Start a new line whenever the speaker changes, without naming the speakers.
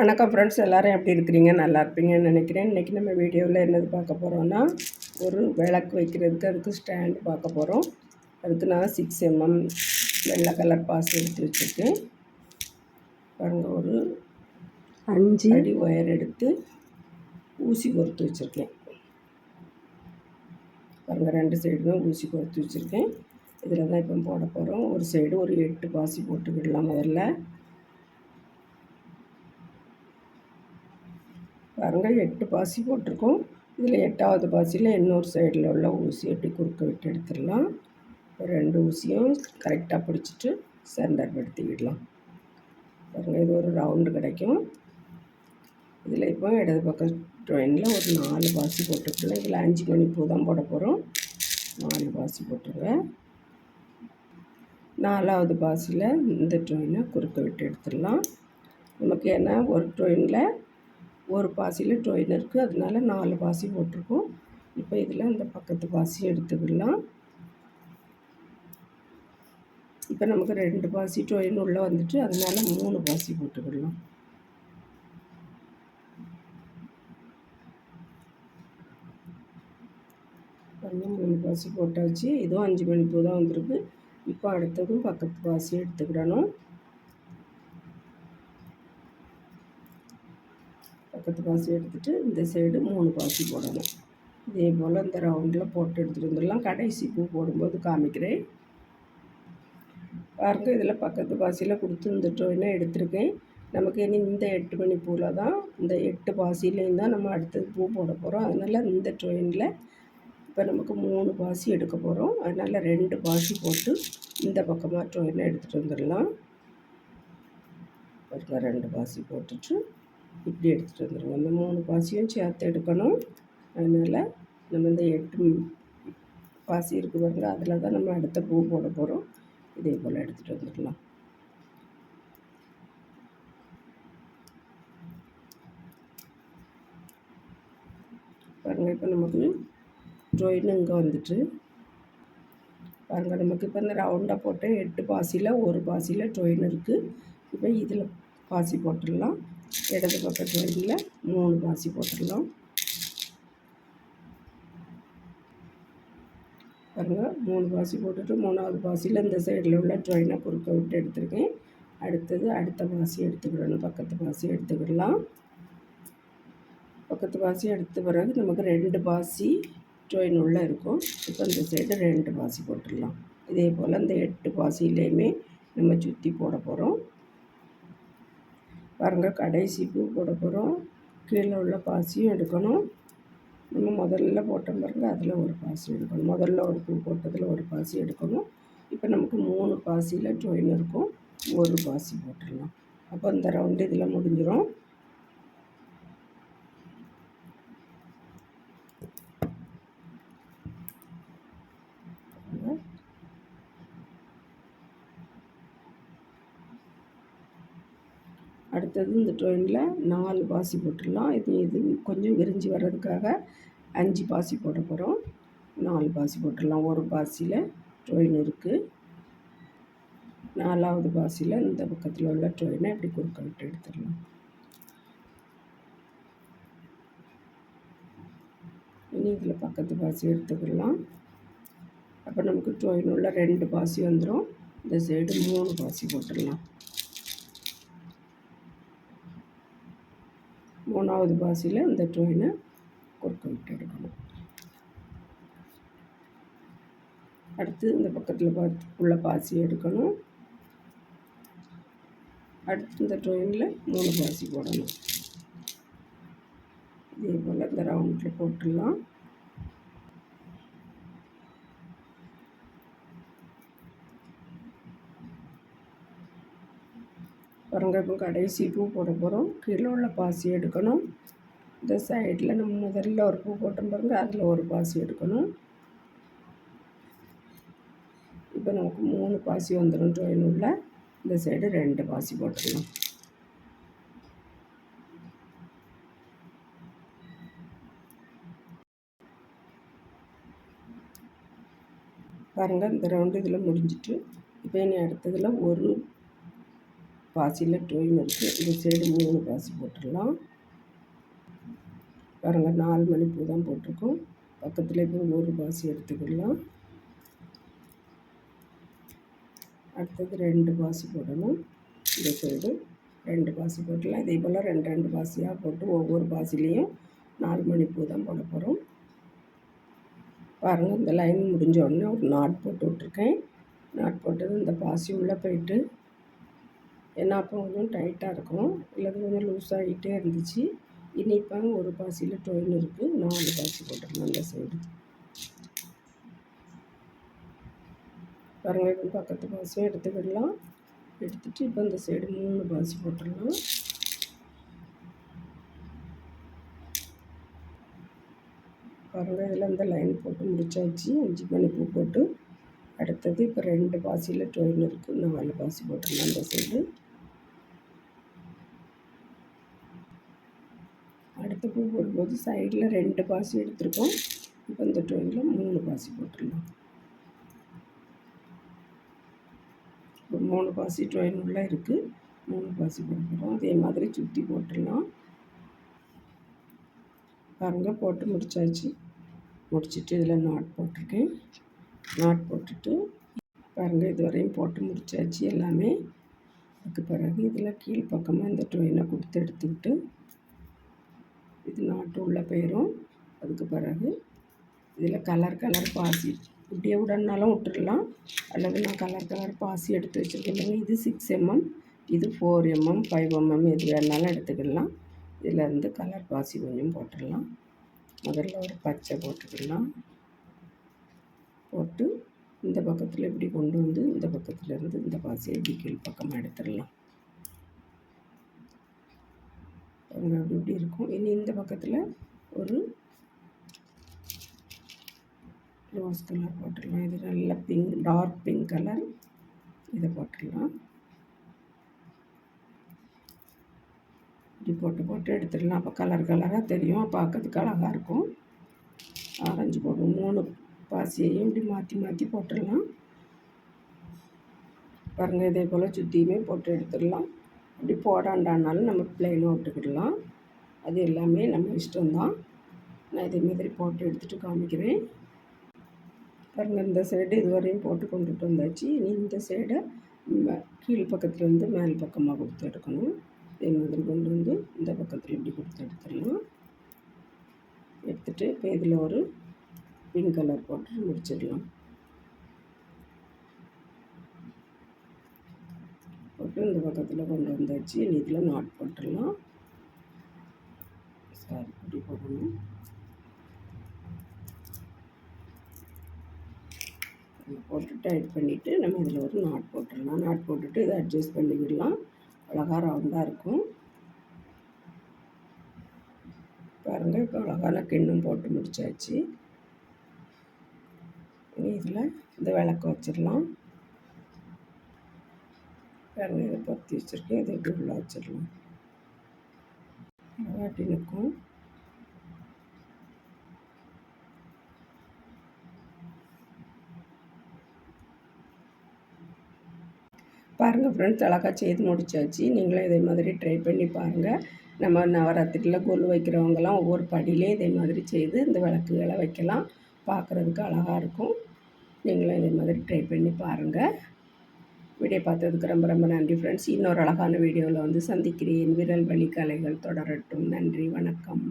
வணக்கம் ஃப்ரெண்ட்ஸ், எல்லோரும் எப்படி இருக்கிறீங்க? நல்லா இருப்பீங்கன்னு நினைக்கிறேன். இன்றைக்கி நம்ம வீடியோவில் என்னது பார்க்க போகிறோன்னா, ஒரு விளக்கு வைக்கிறதுக்கு அதுக்கு ஸ்டாண்டு பார்க்க போகிறோம். அதுக்கு நான் 6mm வெள்ளை கலர் பாசி எடுத்து வச்சுருக்கேன். பாருங்கள், ஒரு 5 அடி ஒயர் எடுத்து ஊசி பொறுத்து வச்சுருக்கேன். பாருங்கள், 2 சைடுமே ஊசி பொறுத்து வச்சுருக்கேன். இதில் தான் இப்போ போட போகிறோம். ஒரு சைடு ஒரு 8 பாசி போட்டு விடலாம். முதல்ல பாருங்கள், 8 பாசி போட்டிருக்கோம். இதில் 8வது பாசியில் இன்னொரு சைடில் உள்ள ஊசி எப்படி குறுக்க விட்டு எடுத்துடலாம். 2 ஊசியும் கரெக்டாக பிடிச்சிட்டு சென்டர் படுத்திக்கிடலாம். பாருங்கள், இது ஒரு ரவுண்டு கிடைக்கும். இதில் இப்போ இடது பக்கம் ட்ரெயினில் ஒரு 4 பாசி போட்டுக்கலாம். இதில் 5 மணி பூ தான் போட போகிறோம். 4 பாசி போட்டுருங்க. 4வது பாசியில் இந்த ட்ரெயினை குறுக்க விட்டு எடுத்துடலாம். நமக்கு ஏன்னா ஒரு ட்ரெயினில் ஒரு பாசியில் டொயின் இருக்குது, அதனால 4 பாசி போட்டிருக்கோம். இப்போ இதில் இந்த பக்கத்து பாசி எடுத்துக்கலாம். இப்போ நமக்கு 2 பாசி டொயின் உள்ளே வந்துட்டு, அதனால 3 பாசி போட்டுக்கலாம். பாருங்கள், 3 பாசி போட்டாச்சு. இதுவும் 5 மணி பூ தான் வந்திருக்கு. இப்போ அடுத்ததும் பக்கத்து பாசி எடுத்துக்கிடணும். பக்கத்து பாசி எடுத்துகிட்டு இந்த சைடு 3 பாசி போடணும். இதே போல் இந்த ரவுண்டில் போட்டு எடுத்துகிட்டு வந்துடலாம். கடைசி பூ போடும்போது காமிக்கிறேன். பாருங்கள், இதில் பக்கத்து பாசியில் கொடுத்து இந்த டொயினை எடுத்திருக்கேன். நமக்கு இனி இந்த 8 மணி பூவில் தான், இந்த 8 பாசிலையும் தான் நம்ம அடுத்தது பூ போட போகிறோம். அதனால் இந்த டொயினில் இப்போ நமக்கு 3 பாசி எடுக்க போகிறோம். அதனால் 2 பாசி போட்டு இந்த பக்கமாக டொயினை எடுத்துகிட்டு வந்துடலாம். பாருங்கள், 2 பாசி போட்டுட்டு இப்படி எடுத்துகிட்டு வந்துடுங்க. இந்த 3 பாசியும் சேர்த்து எடுக்கணும். அதனால் நம்ம இந்த 8 பாசி இருக்குது பாருங்கள், அதில் தான் நம்ம அடுத்த பூ போட போகிறோம். இதே போல் எடுத்துகிட்டு வந்துடலாம். பாருங்கள், இப்போ நமக்கு ட்ராயிங் இங்கே வந்துட்டு பாருங்கள், நமக்கு இப்போ இந்த ரவுண்டாக போட்டு 8 பாசியில் ஒரு பாசியில் ட்ராயிங் இருக்குது. இப்போ இதில் பாசி போட்டுடலாம். இடது பக்கம் ட்ராயிங்கில் 3 பாசி போட்டுடலாம். பாருங்கள், 3 பாசி போட்டுட்டு 3வது பாசியில் இந்த சைடில் உள்ள ட்ராயினை குறுக்க விட்டு எடுத்துருக்கேன். அடுத்தது அடுத்த பாசி எடுத்துக்கிடணும். பக்கத்து பாசி எடுத்துக்கிடலாம். பக்கத்து பாசி எடுத்த பிறகு நமக்கு 2 பாசி ட்ராயின் உள்ளே இருக்கும். இப்போ இந்த சைடு 2 பாசி போட்டுடலாம். இதே போல் இந்த 8 பாசிலையுமே நம்ம சுற்றி போட போகிறோம். பாருங்கள், கடைசி பூ போட போகிறோம். கீழே உள்ள பாசியும் எடுக்கணும். நம்ம முதல்ல போட்டோம் பாருங்கள், அதில் ஒரு பாசி எடுக்கணும். முதல்ல ஒரு பூ போட்டதில் ஒரு பாசி எடுக்கணும். இப்போ நமக்கு 3 பாசியில் ட்ராயின் இருக்கும். ஒரு பாசி போட்டுடலாம். அப்போ இந்த ரவுண்டு இதில் முடிஞ்சிடும். அடுத்தது இந்த ட்ரெயினில் 4 பாசி போட்டுடலாம். இது கொஞ்சம் விரிஞ்சு வர்றதுக்காக 5 பாசி போட போகிறோம். 4 பாசி போட்டுடலாம். ஒரு பாசியில் ட்ரெயின் இருக்குது. 4வது பாசியில் இந்த பக்கத்தில் உள்ள ட்ரெயினை இப்படி குறுக்க விட்டு எடுத்துடலாம். இனி இதில் பக்கத்து பாசி எடுத்துக்கலாம். அப்போ நமக்கு ட்ரெயின் உள்ள 2 பாசி வந்துடும். இந்த சைடு 3 பாசி போட்டுடலாம். 3வது பாசியில் இந்த ட்ரெயினை குறுக்க விட்டு எடுக்கணும். அடுத்து இந்த பக்கத்தில் உள்ள பாசி எடுக்கணும். அடுத்து இந்த ட்ரெயினில் 3 பாசி போடணும். இதே போல் இந்த ரவுண்டில் போட்டுடலாம். பாருங்கள், இப்போ கடைசி பூ போட போகிறோம். கீழே உள்ள பாசி எடுக்கணும். இந்த சைடில் நம்ம முதல்ல ஒரு பூ போட்டோம் பாருங்கள், அதில் ஒரு பாசி எடுக்கணும். இப்போ நமக்கு 3 பாசி வந்துடும். ட்ரெயின் உள்ள இந்த சைடு 2 பாசி போட்டுடலாம். பாருங்கள், இந்த ரவுண்டு இதில் முடிஞ்சிட்டு இப்போ இனி அடுத்ததில் ஒரு பாசியில் டொயின் இருக்குது. இந்த சைடு 3 பாசி போட்டுடலாம். பாருங்கள் 4 மணிப்பூ தான் போட்டிருக்கோம். பக்கத்தில் இப்போ ஒரு பாசி எடுத்துக்கலாம். அடுத்தது 2 பாசி போடணும். இந்த சைடு 2 பாசி போட்டுடலாம். இதே போல் 2 பாசியாக போட்டு ஒவ்வொரு பாசிலையும் 4 மணிப்பூ தான் போட போகிறோம். பாருங்கள் இந்த லைன் முடிஞ்ச உடனே ஒரு நாட் போட்டு விட்ருக்கேன். நாட் போட்டது இந்த பாசி உள்ளே போயிட்டு, ஏன்னா அப்போ கொஞ்சம் டைட்டாக இருக்கும், இல்லது கொஞ்சம் லூஸ் ஆகிட்டே இருந்துச்சு. இனி இப்போ ஒரு பாசியில் டொயின் இருக்குது, 4 பாசி போட்டுடலாம் அந்த சைடு. பாருங்கள் இப்போ பக்கத்து பாசியும் எடுத்துக்கிடலாம். எடுத்துகிட்டு இப்போ இந்த சைடு 3 பாசி போட்டுடலாம். பாருங்கள் இதில் இந்த லைன் போட்டு முடிச்சாச்சு. 5 மணிப்பூ போட்டு அடுத்தது இப்போ 2 பாசியில் டொயின் இருக்குது, 4 பாசி போட்டுடலாம் அந்த சைடு. அடுத்த பூ போடும்போது சைடில் 2 பாசி எடுத்துருக்கோம். இப்போ இந்த டொயினில் 3 பாசி போட்டுடலாம். இப்போ 3 பாசி டொயின் உள்ளே இருக்குது, 3 பாசி போட்டுக்கிறோம். அதே மாதிரி சுற்றி போட்டுடலாம். பாருங்கள் போட்டு முடிச்சாச்சு. முடிச்சுட்டு இதில் நாட் போட்டிருக்கேன். நாட் போட்டுட்டு பாருங்கள் இதுவரையும் போட்டு முடிச்சாச்சு எல்லாமே. அதுக்கு பிறகு இதில் கீழ்ப்பக்கமாக இந்த டொயினை கொடுத்து எடுத்துக்கிட்டு இது நாட்டு உள்ளே போயிடும். அதுக்கு பிறகு இதில் கலர் பாசி இப்படியே விடனாலும் விட்டுடலாம், அல்லது நான் கலர் பாசி எடுத்து வச்சுருக்கேன். இது 6 mm, இது 4 mm, 5 mm எது வேணாலும் எடுத்துக்கிடலாம். இதிலேருந்து கலர் பாசி கொஞ்சம் போட்டுடலாம். முதல்ல ஒரு பச்சை போட்டுக்கலாம். போட்டு இந்த பக்கத்தில் இப்படி கொண்டு வந்து இந்த பக்கத்துலேருந்து இந்த பாசியை இப்படி கீழ்ப்பக்கமாக எடுத்துடலாம். அப்படி இப்படி இருக்கும். இனி இந்த பக்கத்தில் ஒரு ரோஸ் கலர் போட்டுடலாம். இது நல்ல பிங்க், டார்க் பிங்க் கலர். இதை போட்டுடலாம். இப்படி போட்டு எடுத்துடலாம். அப்போ கலராக தெரியும், பார்க்கறதுக்கு அழகாக இருக்கும். ஆரஞ்சு போடுவோம். 3 பாசியையும் இப்படி மாற்றி போட்டுடலாம். பாருங்கள் இதே போல் சுற்றியுமே போட்டு எடுத்துடலாம். அப்படி போடாண்டானாலும் நம்ம ப்ளைனாக விட்டுக்கிடலாம். அது எல்லாமே நம்ம இஷ்டம்தான். நான் இதே மாதிரி போட்டு எடுத்துகிட்டு காமிக்கிறேன். பாருங்கள் இந்த சைடு இதுவரையும் போட்டு கொண்டுட்டு வந்தாச்சு. இனி இந்த சைடை கீழ் பக்கத்துலேருந்து மேல் பக்கமாக கொடுத்து எடுக்கணும். இதே மாதிரி கொண்டு வந்து இந்த பக்கத்தில் இப்படி கொடுத்து எடுத்துடலாம். எடுத்துகிட்டு இப்போ இதில் ஒரு பிங்க் கலர் போட்டு முடிச்சிடலாம். போட்டு இந்த பக்கத்தில் கொண்டு வந்தாச்சு. இனி இதில் நாட் போட்டுடலாம். சாரி இப்படி போடணும். போட்டு டைட் பண்ணிவிட்டு நம்ம இதில் ஒரு நாட் போட்டுடலாம். நாட் போட்டுட்டு இதை அட்ஜஸ்ட் பண்ணிவிடலாம். அழகாக ரவுண்டாக இருக்கும். பாருங்கள் இப்போ அழகான கிண்ணம் போட்டு முடிச்சாச்சு. இதில் இந்த விளக்கு வச்சிடலாம். பாருங்கள் இதை பொத்தி வச்சுருக்கேன். இதை இப்படி உள்ள வச்சிடலாம். வாட்டி நிற்கும். பாருங்கள் ஃப்ரெண்ட்ஸ், அழகாக செய்து முடிச்சாச்சு. நீங்களும் இதே மாதிரி ட்ரை பண்ணி பாருங்கள். நம்ம நவராத்திரியில் கொலு வைக்கிறவங்கலாம் ஒவ்வொரு படியிலே இதே மாதிரி செய்து இந்த விளக்குகளை வைக்கலாம். பார்க்குறதுக்கு அழகாக இருக்கும். நீங்களும் இதே மாதிரி ட்ரை பண்ணி பாருங்கள். வீடியோ பார்த்ததுக்கு ரொம்ப ரொம்ப நன்றி ஃப்ரெண்ட்ஸ். இன்னொரு அழகான வீடியோவில் வந்து சந்திக்கிறேன். விரல் வலி கலைகள் தொடரட்டும். நன்றி, வணக்கம்.